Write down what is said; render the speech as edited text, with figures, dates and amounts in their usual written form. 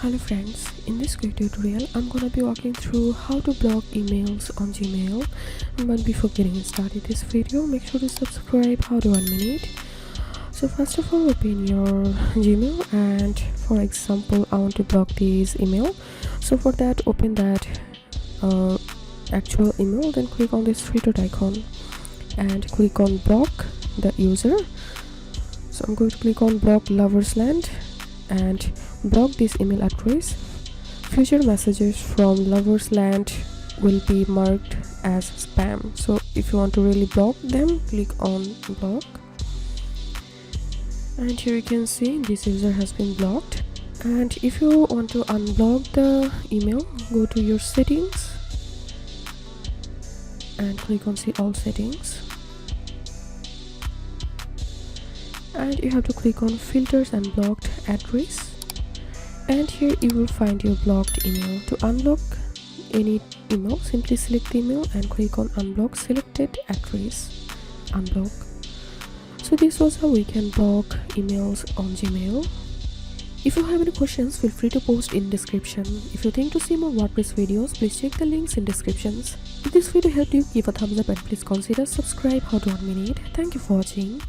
Hello friends, in this quick tutorial I'm gonna be walking through how to block emails on Gmail. But before getting started this video, make sure to subscribe. How to 1 minute. So first of all, open your Gmail, and for example I want to block this email. So for that, open that actual email, then click on this three dot icon and click on block the user. So I'm going to click on block Loversland and block this email address. Future messages from Loversland will be marked as spam. So if you want to really block them, click on block. And here you can see this user has been blocked. And if you want to unblock the email, go to your settings and click on see all settings. And you have to click on filters and blocked address, and here you will find your blocked email. To unblock any email, simply select the email and click on unblock selected address, unblock. So this was how we can block emails on Gmail. If you have any questions, feel free to post in description. If you think to see more WordPress videos, please check the links in descriptions. If this video helped you, give a thumbs up and please consider subscribe. How to 1 minute. Thank you for watching.